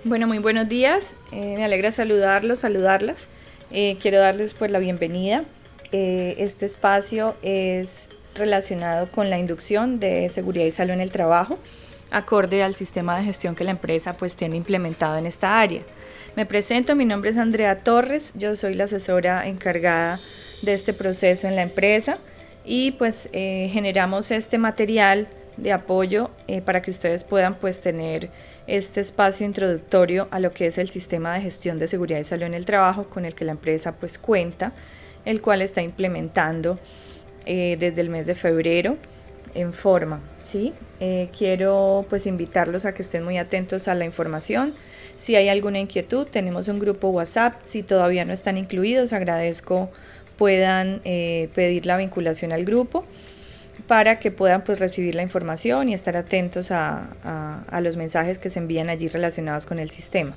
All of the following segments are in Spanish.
Bueno, muy buenos días. Me alegra saludarlas. Quiero darles pues la bienvenida. Este espacio es relacionado con la inducción de seguridad y salud en el trabajo, acorde al sistema de gestión que la empresa pues tiene implementado en esta área. Me presento, mi nombre es Andrea Torres, yo soy la asesora encargada de este proceso en la empresa y pues generamos este material de apoyo para que ustedes puedan pues tener este espacio introductorio a lo que es el sistema de gestión de seguridad y salud en el trabajo con el que la empresa pues cuenta, el cual está implementando desde el mes de febrero en forma, ¿sí? Quiero pues invitarlos a que estén muy atentos a la información. Si hay alguna inquietud, tenemos un grupo WhatsApp. Si todavía no están incluidos, agradezco puedan pedir la vinculación al grupo para que puedan pues recibir la información y estar atentos a los mensajes que se envían allí relacionados con el sistema.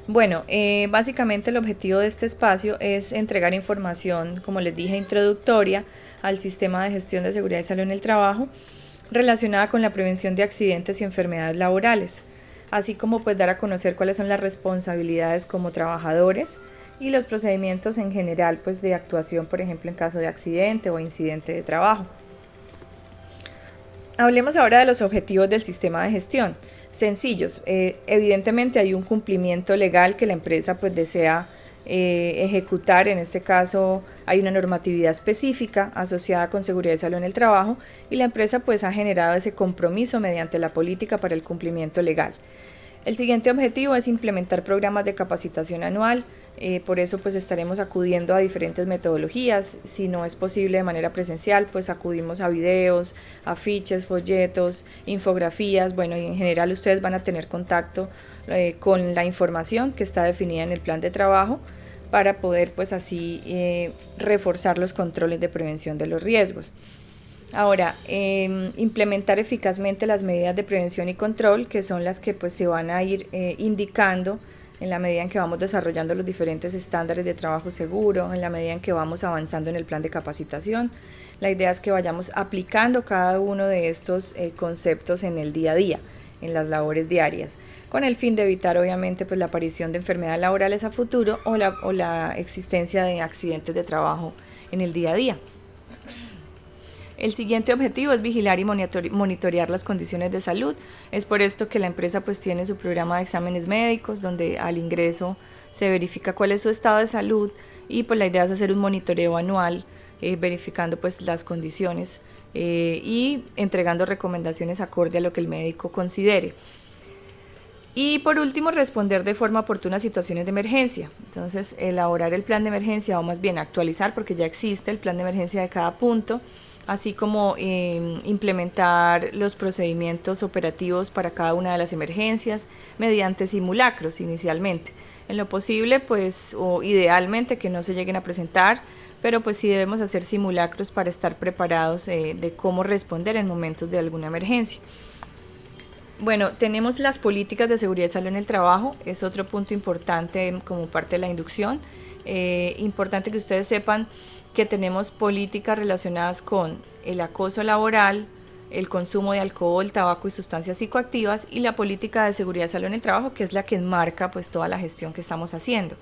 Bueno, básicamente el objetivo de este espacio es entregar información, como les dije, introductoria al sistema de gestión de seguridad y salud en el trabajo relacionada con la prevención de accidentes y enfermedades laborales, así como pues dar a conocer cuáles son las responsabilidades como trabajadores y los procedimientos en general pues de actuación, por ejemplo, en caso de accidente o incidente de trabajo. Hablemos ahora de los objetivos del sistema de gestión. Sencillos, evidentemente hay un cumplimiento legal que la empresa pues desea ejecutar. En este caso hay una normatividad específica asociada con seguridad y salud en el trabajo y la empresa pues ha generado ese compromiso mediante la política para el cumplimiento legal. El siguiente objetivo es implementar programas de capacitación anual, por eso pues estaremos acudiendo a diferentes metodologías. Si no es posible de manera presencial, pues acudimos a videos, afiches, folletos, infografías, bueno, y en general ustedes van a tener contacto con la información que está definida en el plan de trabajo para poder pues así reforzar los controles de prevención de los riesgos. Ahora, implementar eficazmente las medidas de prevención y control, que son las que pues se van a ir indicando en la medida en que vamos desarrollando los diferentes estándares de trabajo seguro, en la medida en que vamos avanzando en el plan de capacitación. La idea es que vayamos aplicando cada uno de estos conceptos en el día a día, en las labores diarias, con el fin de evitar obviamente pues la aparición de enfermedades laborales a futuro o la existencia de accidentes de trabajo en el día a día. El siguiente objetivo es vigilar y monitorear las condiciones de salud. Es por esto que la empresa pues tiene su programa de exámenes médicos, donde al ingreso se verifica cuál es su estado de salud y pues la idea es hacer un monitoreo anual, verificando pues las condiciones y entregando recomendaciones acorde a lo que el médico considere. Y por último, responder de forma oportuna a situaciones de emergencia. Entonces, elaborar el plan de emergencia o más bien actualizar, porque ya existe el plan de emergencia de cada punto, así como implementar los procedimientos operativos para cada una de las emergencias mediante simulacros inicialmente. En lo posible, pues, o idealmente que no se lleguen a presentar, pero pues sí debemos hacer simulacros para estar preparados de cómo responder en momentos de alguna emergencia. Bueno, tenemos las políticas de seguridad y salud en el trabajo, es otro punto importante como parte de la inducción. Importante que ustedes sepan que tenemos políticas relacionadas con el acoso laboral, el consumo de alcohol, tabaco y sustancias psicoactivas y la política de seguridad y salud en el trabajo, que es la que enmarca pues toda la gestión que estamos haciendo.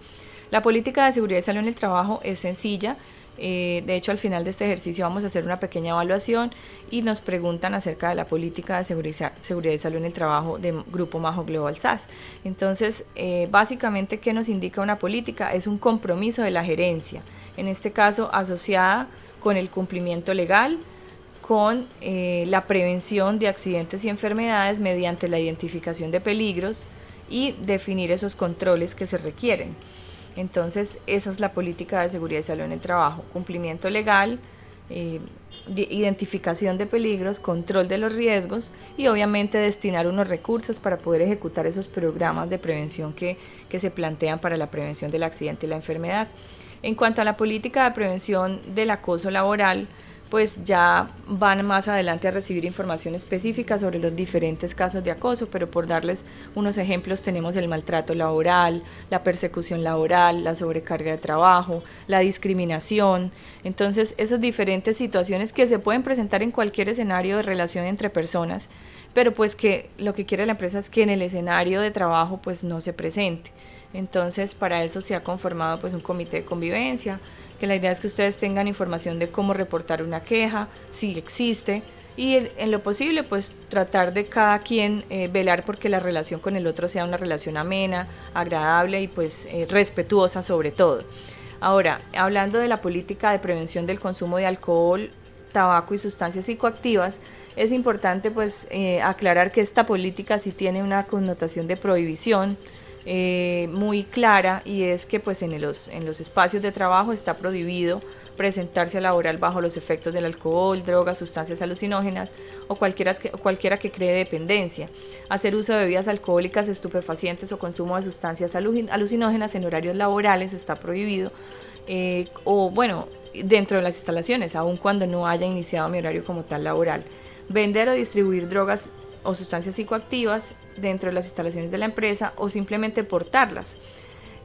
La política de seguridad y salud en el trabajo es sencilla. De hecho, al final de este ejercicio vamos a hacer una pequeña evaluación y nos preguntan acerca de la política de seguridad y salud en el trabajo de Grupo Majo Global SAS. Entonces, básicamente, ¿qué nos indica una política? Es un compromiso de la gerencia, en este caso asociada con el cumplimiento legal, con la prevención de accidentes y enfermedades mediante la identificación de peligros y definir esos controles que se requieren. Entonces, esa es la política de seguridad y salud en el trabajo: cumplimiento legal, identificación de peligros, control de los riesgos y obviamente destinar unos recursos para poder ejecutar esos programas de prevención que se plantean para la prevención del accidente y la enfermedad. En cuanto a la política de prevención del acoso laboral, pues ya van más adelante a recibir información específica sobre los diferentes casos de acoso, pero por darles unos ejemplos tenemos el maltrato laboral, la persecución laboral, la sobrecarga de trabajo, la discriminación. Entonces, esas diferentes situaciones que se pueden presentar en cualquier escenario de relación entre personas, pero pues que lo que quiere la empresa es que en el escenario de trabajo pues no se presente. Entonces para eso se ha conformado pues un comité de convivencia, que la idea es que ustedes tengan información de cómo reportar una queja, si existe, y en lo posible pues tratar de cada quien velar porque la relación con el otro sea una relación amena, agradable y pues respetuosa sobre todo. Ahora, hablando de la política de prevención del consumo de alcohol, tabaco y sustancias psicoactivas, es importante pues aclarar que esta política sí tiene una connotación de prohibición muy clara, y es que pues en los espacios de trabajo está prohibido presentarse laboral bajo los efectos del alcohol, drogas, sustancias alucinógenas o cualquiera que cree dependencia, hacer uso de bebidas alcohólicas, estupefacientes o consumo de sustancias alucinógenas en horarios laborales está prohibido, o bueno, dentro de las instalaciones, aun cuando no haya iniciado mi horario como tal laboral. Vender o distribuir drogas o sustancias psicoactivas dentro de las instalaciones de la empresa o simplemente portarlas.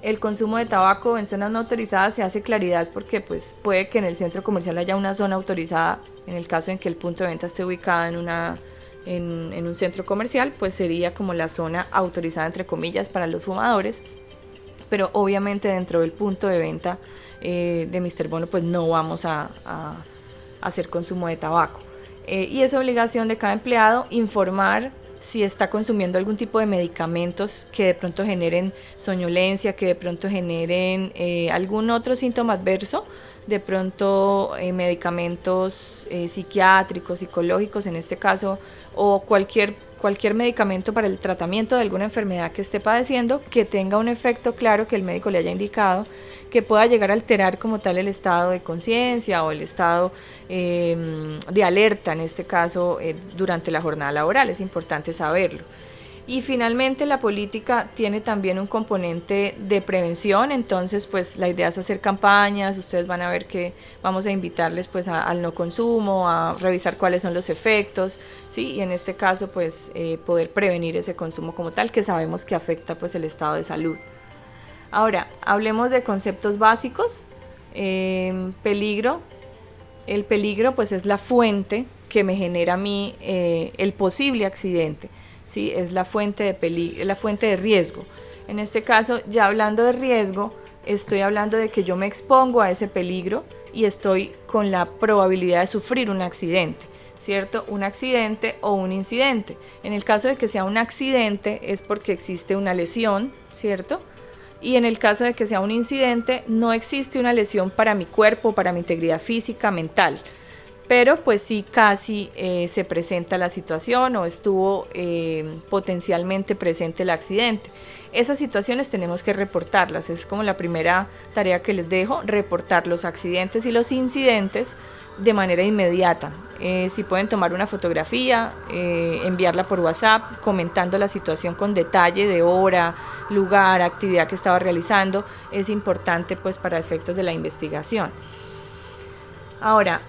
El consumo de tabaco en zonas no autorizadas se hace claridad porque pues puede que en el centro comercial haya una zona autorizada. En el caso en que el punto de venta esté ubicado en un centro comercial, pues sería como la zona autorizada entre comillas para los fumadores, pero obviamente dentro del punto de venta de Mr. Bono pues no vamos a hacer consumo de tabaco. Y es obligación de cada empleado informar si está consumiendo algún tipo de medicamentos que de pronto generen soñolencia, que de pronto generen algún otro síntoma adverso, de pronto medicamentos psiquiátricos, psicológicos en este caso, o cualquier medicamento para el tratamiento de alguna enfermedad que esté padeciendo, que tenga un efecto claro que el médico le haya indicado, que pueda llegar a alterar como tal el estado de conciencia o el estado de alerta en este caso durante la jornada laboral. Es importante saberlo. Y finalmente la política tiene también un componente de prevención, entonces pues la idea es hacer campañas. Ustedes van a ver que vamos a invitarles pues al no consumo, a revisar cuáles son los efectos, ¿sí? Y en este caso pues poder prevenir ese consumo como tal, que sabemos que afecta pues el estado de salud. Ahora, hablemos de conceptos básicos. Peligro. El peligro pues es la fuente que me genera a mí el posible accidente. ¿Sí? Es la fuente de riesgo. En este caso, ya hablando de riesgo, estoy hablando de que yo me expongo a ese peligro y estoy con la probabilidad de sufrir un accidente, ¿cierto? Un accidente o un incidente. En el caso de que sea un accidente es porque existe una lesión, ¿cierto? Y en el caso de que sea un incidente, no existe una lesión para mi cuerpo, para mi integridad física, mental. Pero pues sí casi se presenta la situación o estuvo potencialmente presente el accidente. Esas situaciones tenemos que reportarlas, es como la primera tarea que les dejo, reportar los accidentes y los incidentes de manera inmediata. Si pueden tomar una fotografía, enviarla por WhatsApp comentando la situación con detalle de hora, lugar, actividad que estaba realizando, es importante pues para efectos de la investigación. Ahora,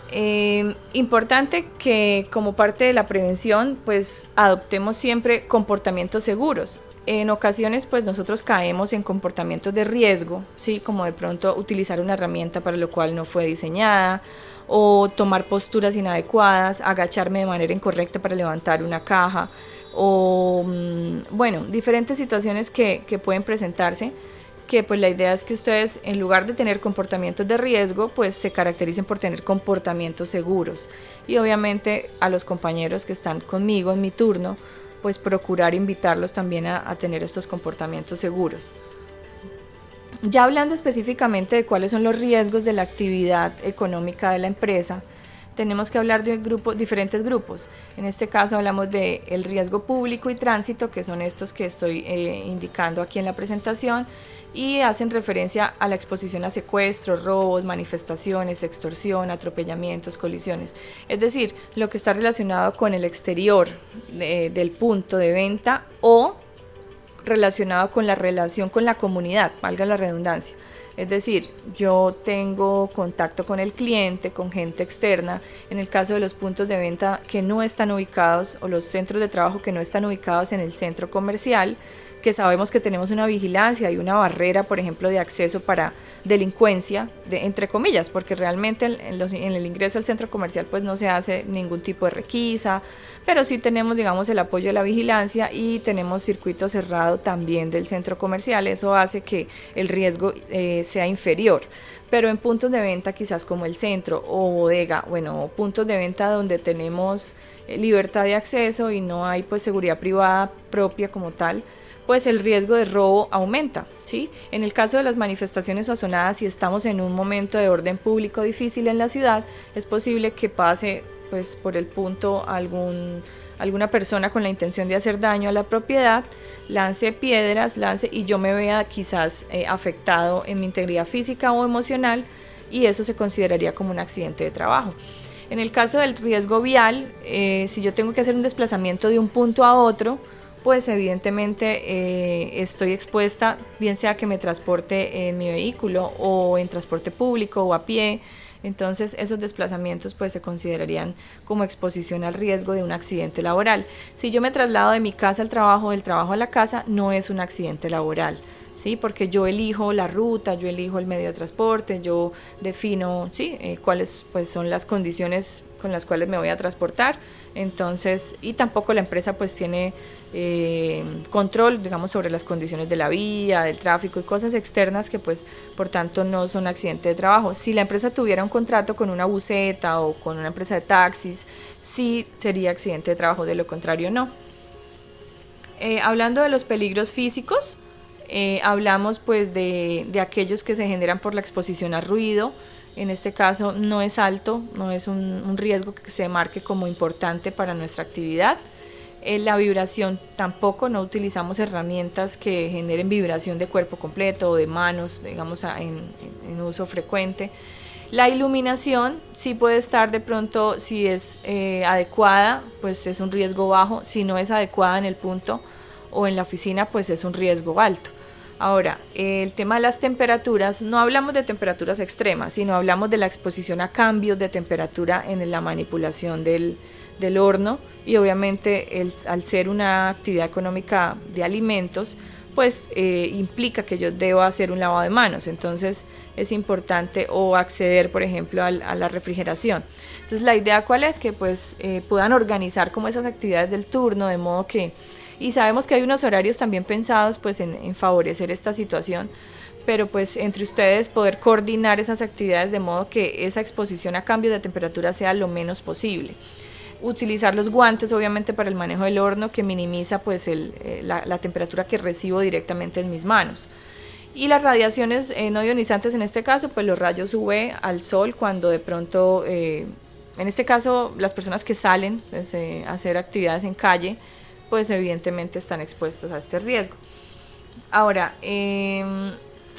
importante que como parte de la prevención pues adoptemos siempre comportamientos seguros. En ocasiones pues nosotros caemos en comportamientos de riesgo, ¿sí? Como de pronto utilizar una herramienta para lo cual no fue diseñada, o tomar posturas inadecuadas, agacharme de manera incorrecta para levantar una caja, o bueno, diferentes situaciones que pueden presentarse, que pues la idea es que ustedes, en lugar de tener comportamientos de riesgo, pues se caractericen por tener comportamientos seguros. Y obviamente a los compañeros que están conmigo en mi turno, pues procurar invitarlos también a tener estos comportamientos seguros. Ya hablando específicamente de cuáles son los riesgos de la actividad económica de la empresa, tenemos que hablar de diferentes grupos. En este caso hablamos del riesgo público y tránsito, que son estos que estoy indicando aquí en la presentación, y hacen referencia a la exposición a secuestros, robos, manifestaciones, extorsión, atropellamientos, colisiones. Es decir, lo que está relacionado con el exterior del punto de venta o relacionado con la relación con la comunidad, valga la redundancia. Es decir, yo tengo contacto con el cliente, con gente externa. En el caso de los puntos de venta que no están ubicados o los centros de trabajo que no están ubicados en el centro comercial, que sabemos que tenemos una vigilancia y una barrera, por ejemplo, de acceso para delincuencia, entre comillas, porque realmente en el ingreso al centro comercial pues no se hace ningún tipo de requisa, pero sí tenemos, digamos, el apoyo de la vigilancia y tenemos circuito cerrado también del centro comercial. Eso hace que el riesgo sea inferior. Pero en puntos de venta quizás como el centro o bodega, bueno, puntos de venta donde tenemos libertad de acceso y no hay pues seguridad privada propia como tal, pues el riesgo de robo aumenta, ¿sí? En el caso de las manifestaciones ozonadas, si estamos en un momento de orden público difícil en la ciudad, es posible que pase pues por el punto alguna persona con la intención de hacer daño a la propiedad, lance piedras, y yo me vea quizás afectado en mi integridad física o emocional, y eso se consideraría como un accidente de trabajo. En el caso del riesgo vial, si yo tengo que hacer un desplazamiento de un punto a otro, pues evidentemente estoy expuesta, bien sea que me transporte en mi vehículo o en transporte público o a pie. Entonces esos desplazamientos pues se considerarían como exposición al riesgo de un accidente laboral. Si yo me traslado de mi casa al trabajo, del trabajo a la casa, no es un accidente laboral, ¿sí? Porque yo elijo la ruta, yo elijo el medio de transporte, yo defino, ¿sí? Cuáles pues son las condiciones con las cuales me voy a transportar. Entonces, y tampoco la empresa pues tiene control, digamos, sobre las condiciones de la vía, del tráfico y cosas externas que pues por tanto no son accidente de trabajo. Si la empresa tuviera un contrato con una buseta o con una empresa de taxis, sí sería accidente de trabajo, de lo contrario no. Hablando de los peligros físicos, hablamos pues de aquellos que se generan por la exposición al ruido. En este caso no es alto, no es un riesgo que se marque como importante para nuestra actividad. La vibración tampoco, no utilizamos herramientas que generen vibración de cuerpo completo o de manos, digamos, en uso frecuente. La iluminación sí puede estar de pronto, si es adecuada, pues es un riesgo bajo. Si no es adecuada en el punto o en la oficina, pues es un riesgo alto. Ahora, el tema de las temperaturas, no hablamos de temperaturas extremas, sino hablamos de la exposición a cambios de temperatura en la manipulación del horno, y obviamente al ser una actividad económica de alimentos, pues implica que yo debo hacer un lavado de manos. Entonces es importante o acceder, por ejemplo, a la refrigeración. Entonces la idea cuál es, que pues puedan organizar como esas actividades del turno, de modo que, y sabemos que hay unos horarios también pensados pues en favorecer esta situación, pero pues entre ustedes poder coordinar esas actividades de modo que esa exposición a cambios de temperatura sea lo menos posible. Utilizar los guantes obviamente para el manejo del horno, que minimiza pues la temperatura que recibo directamente en mis manos. Y las radiaciones no ionizantes, en este caso pues los rayos UV al sol, cuando de pronto en este caso las personas que salen pues, a hacer actividades en calle, pues evidentemente están expuestos a este riesgo. Ahora,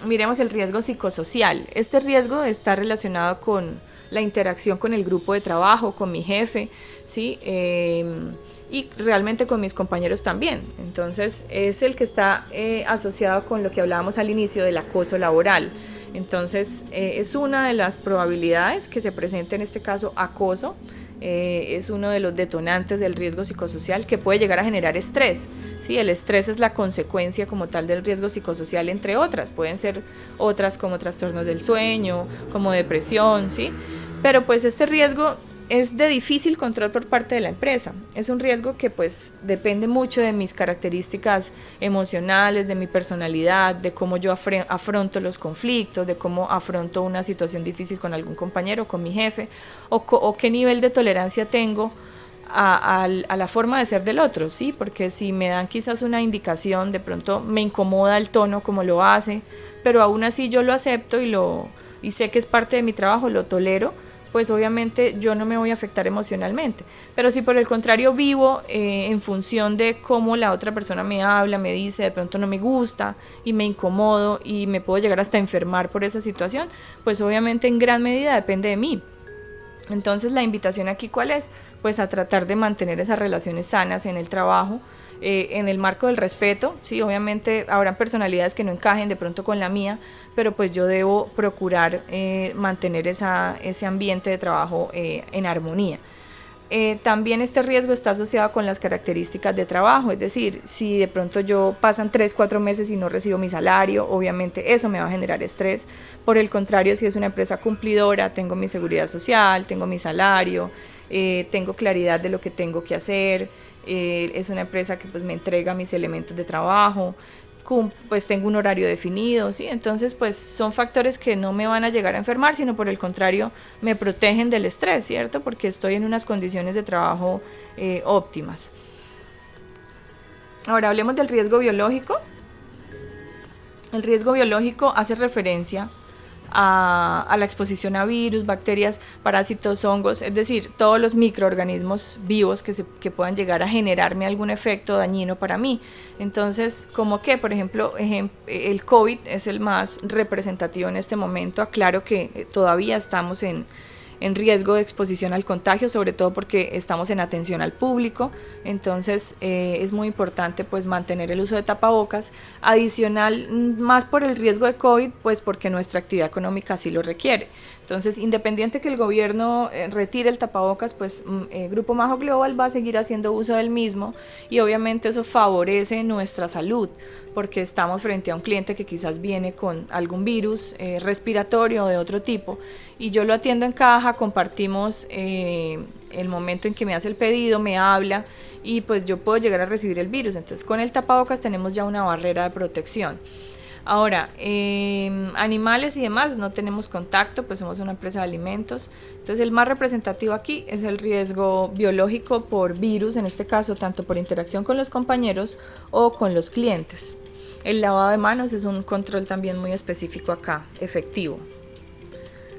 miremos el riesgo psicosocial. Este riesgo está relacionado con la interacción con el grupo de trabajo, con mi jefe, ¿sí? Y realmente con mis compañeros también. Entonces es el que está asociado con lo que hablábamos al inicio del acoso laboral. Entonces es una de las probabilidades que se presente, en este caso acoso. Es uno de los detonantes del riesgo psicosocial, que puede llegar a generar estrés, ¿sí? El estrés es la consecuencia como tal del riesgo psicosocial, entre otras. Pueden ser otras como trastornos del sueño, como depresión, ¿sí? Pero pues este riesgo es de difícil control por parte de la empresa. Es un riesgo que pues depende mucho de mis características emocionales, de mi personalidad, de cómo yo afronto los conflictos, de cómo afronto una situación difícil con algún compañero, con mi jefe, o qué nivel de tolerancia tengo a la forma de ser del otro, ¿sí? Porque si me dan quizás una indicación, de pronto me incomoda el tono como lo hace, pero aún así yo lo acepto y sé que es parte de mi trabajo, lo tolero, pues obviamente yo no me voy a afectar emocionalmente. Pero si por el contrario vivo en función de cómo la otra persona me habla, me dice, de pronto no me gusta y me incomodo y me puedo llegar hasta enfermar por esa situación, pues obviamente en gran medida depende de mí. Entonces la invitación aquí ¿cuál es? Pues a tratar de mantener esas relaciones sanas en el trabajo, en el marco del respeto, sí, obviamente habrán personalidades que no encajen de pronto con la mía, pero pues yo debo procurar mantener ese ambiente de trabajo en armonía. También este riesgo está asociado con las características de trabajo, es decir, si de pronto yo pasan 3, 4 meses y no recibo mi salario, obviamente eso me va a generar estrés. Por el contrario, si es una empresa cumplidora, tengo mi seguridad social, tengo mi salario, tengo claridad de lo que tengo que hacer, es una empresa que pues me entrega mis elementos de trabajo, pues tengo un horario definido, ¿sí? Entonces pues son factores que no me van a llegar a enfermar, sino por el contrario me protegen del estrés, ¿cierto? Porque estoy en unas condiciones de trabajo óptimas. Ahora hablemos del riesgo biológico. El riesgo biológico hace referencia a la exposición a virus, bacterias, parásitos, hongos, es decir, todos los microorganismos vivos que puedan llegar a generarme algún efecto dañino para mí. Entonces, como que, por ejemplo, el COVID es el más representativo en este momento. Aclaro que todavía estamos en riesgo de exposición al contagio, sobre todo porque estamos en atención al público, entonces es muy importante pues mantener el uso de tapabocas, adicional más por el riesgo de COVID, pues porque nuestra actividad económica así lo requiere. Entonces, independiente que el gobierno retire el tapabocas, pues Grupo Majo Global va a seguir haciendo uso del mismo y obviamente eso favorece nuestra salud, porque estamos frente a un cliente que quizás viene con algún virus respiratorio o de otro tipo y yo lo atiendo en caja, compartimos el momento en que me hace el pedido, me habla y pues yo puedo llegar a recibir el virus. Entonces con el tapabocas tenemos ya una barrera de protección. Ahora, animales y demás no tenemos contacto, pues somos una empresa de alimentos. Entonces el más representativo aquí es el riesgo biológico por virus, en este caso tanto por interacción con los compañeros o con los clientes. El lavado de manos es un control también muy específico acá, efectivo.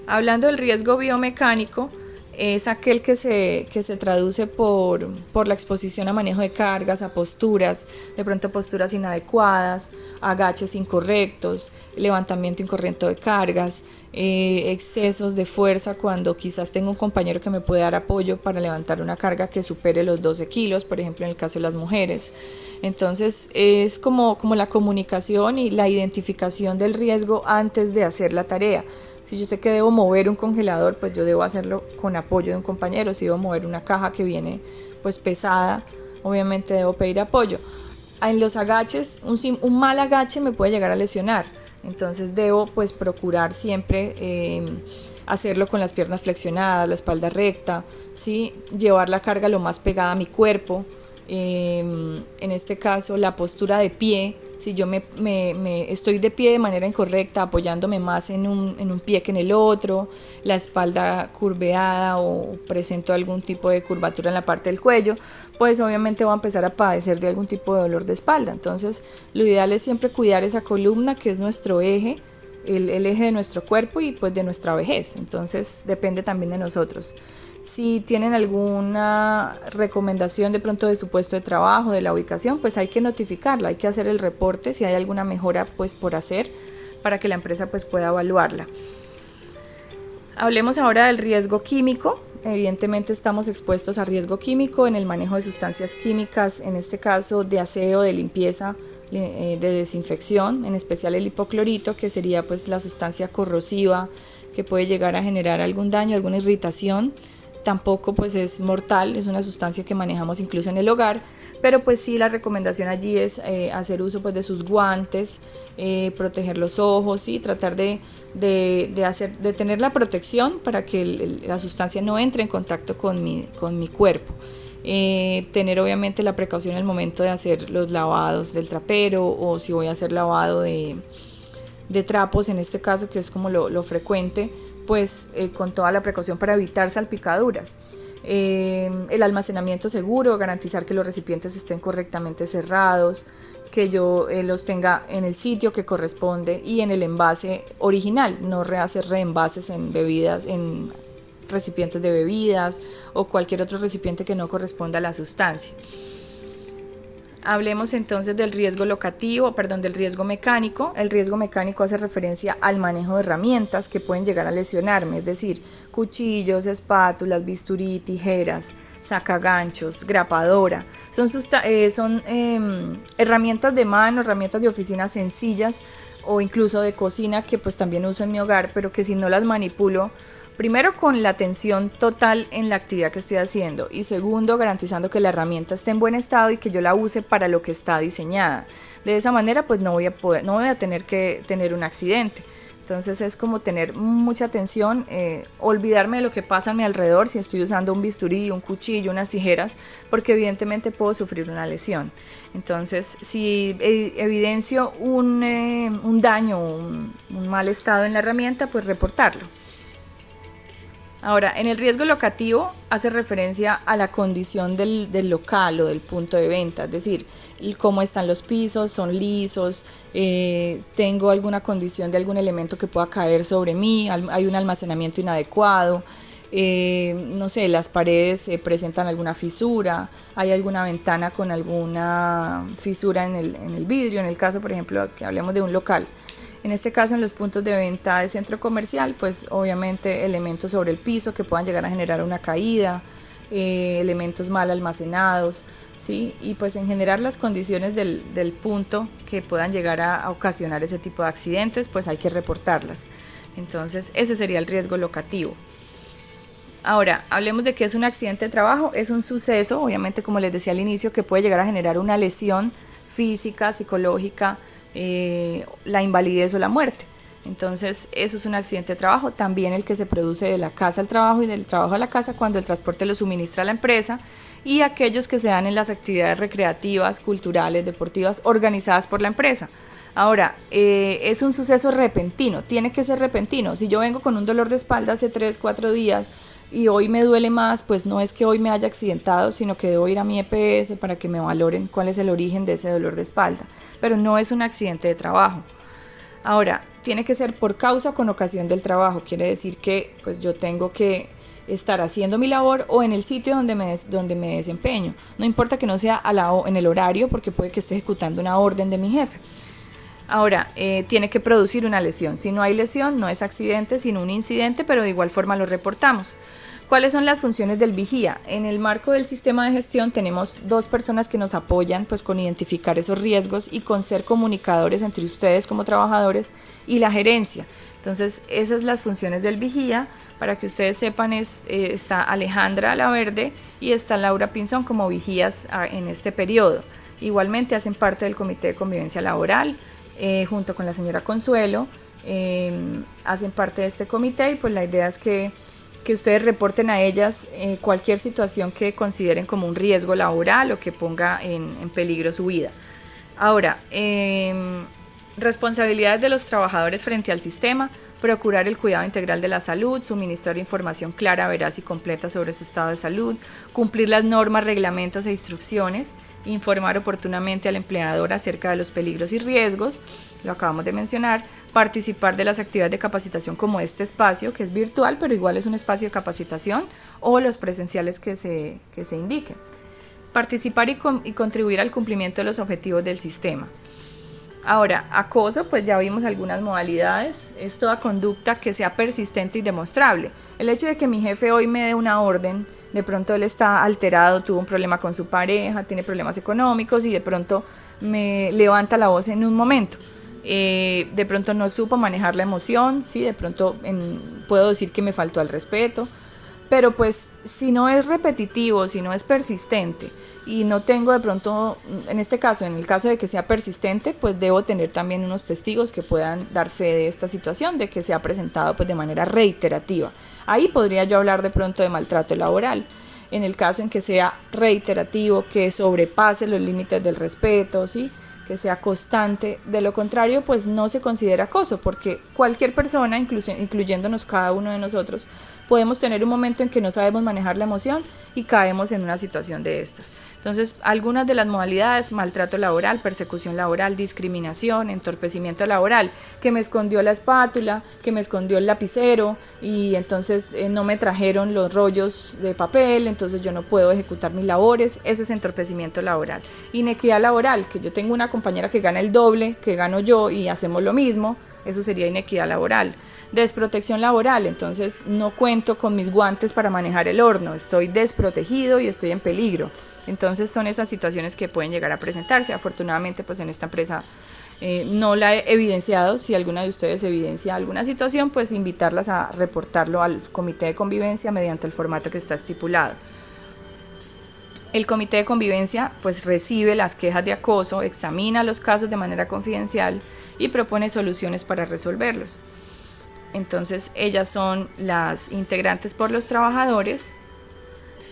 Hablando del riesgo biomecánico, es aquel que se traduce por la exposición a manejo de cargas, a posturas, de pronto posturas inadecuadas, agaches incorrectos, levantamiento incorrecto de cargas, excesos de fuerza cuando quizás tengo un compañero que me puede dar apoyo para levantar una carga que supere los 12 kilos, por ejemplo en el caso de las mujeres. Entonces es como la comunicación y la identificación del riesgo antes de hacer la tarea. Si yo sé que debo mover un congelador, pues yo debo hacerlo con apoyo de un compañero. Si debo mover una caja que viene pues pesada, obviamente debo pedir apoyo. En los agaches, un mal agache me puede llegar a lesionar. Entonces debo pues procurar siempre hacerlo con las piernas flexionadas, la espalda recta, ¿sí? Llevar la carga lo más pegada a mi cuerpo. En este caso la postura de pie, si yo me estoy de pie de manera incorrecta, apoyándome más en un pie que en el otro, la espalda curveada o presento algún tipo de curvatura en la parte del cuello, pues obviamente voy a empezar a padecer de algún tipo de dolor de espalda. Entonces lo ideal es siempre cuidar esa columna que es nuestro eje, el eje de nuestro cuerpo y pues de nuestra vejez. Entonces depende también de nosotros. Si tienen alguna recomendación de pronto de su puesto de trabajo, de la ubicación, pues hay que notificarla, hay que hacer el reporte si hay alguna mejora pues por hacer para que la empresa pues pueda evaluarla. Hablemos ahora del riesgo químico. Evidentemente estamos expuestos a riesgo químico en el manejo de sustancias químicas, en este caso de aseo, de limpieza, de desinfección, en especial el hipoclorito, que sería pues la sustancia corrosiva que puede llegar a generar algún daño, alguna irritación. Tampoco pues es mortal, es una sustancia que manejamos incluso en el hogar, pero pues sí la recomendación allí es hacer uso pues de sus guantes, proteger los ojos y tratar de tener la protección para que la sustancia no entre en contacto con mi cuerpo. Tener obviamente la precaución en el momento de hacer los lavados del trapero o si voy a hacer lavado de trapos, en este caso que es como lo frecuente, pues con toda la precaución para evitar salpicaduras. El almacenamiento seguro, garantizar que los recipientes estén correctamente cerrados, que yo los tenga en el sitio que corresponde y en el envase original, no hacer reenvases en bebidas, en recipientes de bebidas o cualquier otro recipiente que no corresponda a la sustancia. Hablemos entonces del riesgo locativo, perdón, del riesgo mecánico. El riesgo mecánico hace referencia al manejo de herramientas que pueden llegar a lesionarme, es decir, cuchillos, espátulas, bisturí, tijeras, sacaganchos, grapadora. Son herramientas de mano, herramientas de oficina sencillas o incluso de cocina que pues también uso en mi hogar, pero que si no las manipulo, primero con la atención total en la actividad que estoy haciendo y segundo garantizando que la herramienta esté en buen estado y que yo la use para lo que está diseñada. De esa manera pues no voy a tener que tener un accidente. Entonces es como tener mucha atención, olvidarme de lo que pasa a mi alrededor si estoy usando un bisturí, un cuchillo, unas tijeras, porque evidentemente puedo sufrir una lesión. Entonces si evidencio un daño, un mal estado en la herramienta, pues reportarlo. Ahora, en el riesgo locativo hace referencia a la condición del local o del punto de venta, es decir, cómo están los pisos, son lisos, tengo alguna condición de algún elemento que pueda caer sobre mí, hay un almacenamiento inadecuado, no sé, las paredes presentan alguna fisura, hay alguna ventana con alguna fisura en el vidrio, en el caso, por ejemplo, que hablemos de un local. En este caso, en los puntos de venta de centro comercial, pues obviamente elementos sobre el piso que puedan llegar a generar una caída, elementos mal almacenados, ¿sí? Y pues en general las condiciones del punto que puedan llegar a ocasionar ese tipo de accidentes, pues hay que reportarlas. Entonces, ese sería el riesgo locativo. Ahora, hablemos de qué es un accidente de trabajo. Es un suceso, obviamente como les decía al inicio, que puede llegar a generar una lesión física, psicológica, la invalidez o la muerte. Entonces eso es un accidente de trabajo, también el que se produce de la casa al trabajo y del trabajo a la casa cuando el transporte lo suministra la empresa, y aquellos que se dan en las actividades recreativas, culturales, deportivas organizadas por la empresa. Ahora, es un suceso repentino, tiene que ser repentino. Si yo vengo con un dolor de espalda hace 3, 4 días y hoy me duele más, pues no es que hoy me haya accidentado, sino que debo ir a mi EPS para que me valoren cuál es el origen de ese dolor de espalda. Pero no es un accidente de trabajo. Ahora, tiene que ser por causa o con ocasión del trabajo. Quiere decir que pues yo tengo que estar haciendo mi labor o en el sitio donde me desempeño. No importa que no sea en el horario, porque puede que esté ejecutando una orden de mi jefe. Ahora, tiene que producir una lesión. Si no hay lesión, no es accidente, sino un incidente, pero de igual forma lo reportamos. ¿Cuáles son las funciones del vigía? En el marco del sistema de gestión tenemos 2 personas que nos apoyan pues con identificar esos riesgos y con ser comunicadores entre ustedes como trabajadores y la gerencia. Entonces, esas son las funciones del vigía. Para que ustedes sepan, está Alejandra Laverde y está Laura Pinzón como vigías en este periodo. Igualmente hacen parte del Comité de Convivencia Laboral, junto con la señora Consuelo, hacen parte de este comité y pues la idea es que ustedes reporten a ellas cualquier situación que consideren como un riesgo laboral o que ponga en peligro su vida. Ahora, responsabilidades de los trabajadores frente al sistema: procurar el cuidado integral de la salud, suministrar información clara, veraz y completa sobre su estado de salud, cumplir las normas, reglamentos e instrucciones, informar oportunamente al empleador acerca de los peligros y riesgos, lo acabamos de mencionar, participar de las actividades de capacitación como este espacio, que es virtual, pero igual es un espacio de capacitación, o los presenciales que se indiquen. Participar y contribuir al cumplimiento de los objetivos del sistema. Ahora, acoso, pues ya vimos algunas modalidades, es toda conducta que sea persistente y demostrable. El hecho de que mi jefe hoy me dé una orden, de pronto él está alterado, tuvo un problema con su pareja, tiene problemas económicos y de pronto me levanta la voz en un momento. De pronto no supo manejar la emoción, sí, de pronto puedo decir que me faltó al respeto, pero pues si no es repetitivo, si no es persistente y no tengo de pronto, en este caso, en el caso de que sea persistente, pues debo tener también unos testigos que puedan dar fe de esta situación, de que se ha presentado pues de manera reiterativa. Ahí podría yo hablar de pronto de maltrato laboral. En el caso en que sea reiterativo, que sobrepase los límites del respeto, ¿sí?, que sea constante. De lo contrario, pues no se considera acoso, porque cualquier persona, incluyéndonos cada uno de nosotros, podemos tener un momento en que no sabemos manejar la emoción y caemos en una situación de estas. Entonces, algunas de las modalidades: maltrato laboral, persecución laboral, discriminación, entorpecimiento laboral, que me escondió la espátula, que me escondió el lapicero y entonces no me trajeron los rollos de papel, entonces yo no puedo ejecutar mis labores. Eso es entorpecimiento laboral. Inequidad laboral, que yo tengo una compañera que gana el doble que gano yo y hacemos lo mismo, eso sería inequidad laboral. Desprotección laboral, entonces no cuento con mis guantes para manejar el horno, estoy desprotegido y estoy en peligro. Entonces son esas situaciones que pueden llegar a presentarse. Afortunadamente pues en esta empresa no la he evidenciado. Si alguna de ustedes evidencia alguna situación, pues invitarlas a reportarlo al comité de convivencia mediante el formato que está estipulado. El comité de convivencia pues recibe las quejas de acoso, examina los casos de manera confidencial y propone soluciones para resolverlos. Entonces ellas son las integrantes por los trabajadores,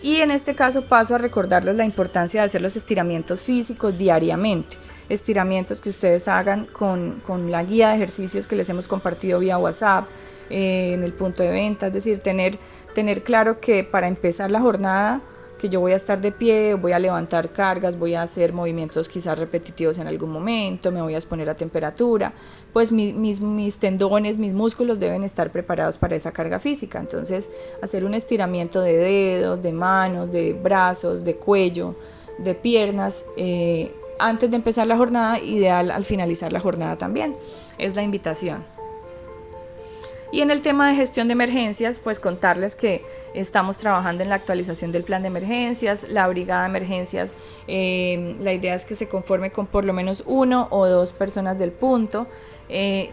y en este caso paso a recordarles la importancia de hacer los estiramientos físicos diariamente, estiramientos que ustedes hagan con la guía de ejercicios que les hemos compartido vía WhatsApp en el punto de venta. Es decir, tener claro que para empezar la jornada, que yo voy a estar de pie, voy a levantar cargas, voy a hacer movimientos quizás repetitivos en algún momento, me voy a exponer a temperatura, pues mis tendones, mis músculos deben estar preparados para esa carga física. Entonces hacer un estiramiento de dedos, de manos, de brazos, de cuello, de piernas, antes de empezar la jornada, ideal al finalizar la jornada también, es la invitación. Y en el tema de gestión de emergencias, pues contarles que estamos trabajando en la actualización del plan de emergencias. La brigada de emergencias, la idea es que se conforme con por lo menos 1 o 2 personas del punto,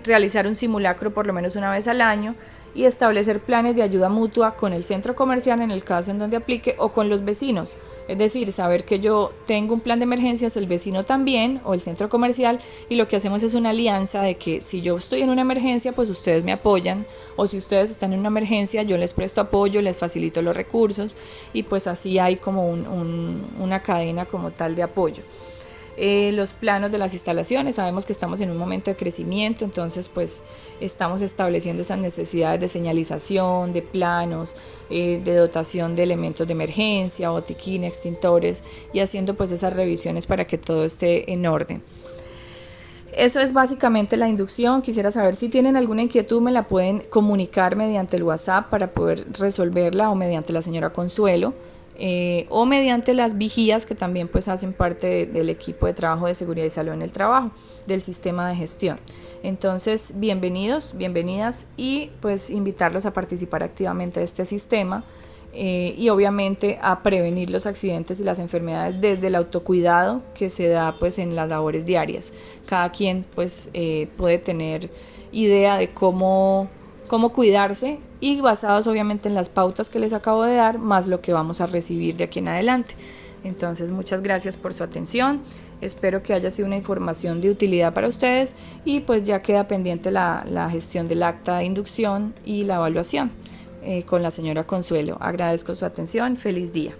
realizar un simulacro por lo menos una vez al año y establecer planes de ayuda mutua con el centro comercial en el caso en donde aplique, o con los vecinos. Es decir, saber que yo tengo un plan de emergencias, el vecino también, o el centro comercial, y lo que hacemos es una alianza de que si yo estoy en una emergencia, pues ustedes me apoyan, o si ustedes están en una emergencia, yo les presto apoyo, les facilito los recursos, y pues así hay como una cadena como tal de apoyo. Los planos de las instalaciones, sabemos que estamos en un momento de crecimiento, entonces pues estamos estableciendo esas necesidades de señalización, de planos, de dotación de elementos de emergencia, botiquín, extintores, y haciendo pues esas revisiones para que todo esté en orden. Eso es básicamente la inducción. Quisiera saber si tienen alguna inquietud, me la pueden comunicar mediante el WhatsApp para poder resolverla, o mediante la señora Consuelo, o mediante las vigías que también pues hacen parte del equipo de trabajo de seguridad y salud en el trabajo, del sistema de gestión. Entonces, bienvenidos, bienvenidas, y pues invitarlos a participar activamente de este sistema, y obviamente a prevenir los accidentes y las enfermedades desde el autocuidado que se da pues en las labores diarias. Cada quien pues puede tener idea de cómo cuidarse, y basados obviamente en las pautas que les acabo de dar, más lo que vamos a recibir de aquí en adelante. Entonces, muchas gracias por su atención. Espero que haya sido una información de utilidad para ustedes, y pues ya queda pendiente la gestión del acta de inducción y la evaluación con la señora Consuelo. Agradezco su atención. Feliz día.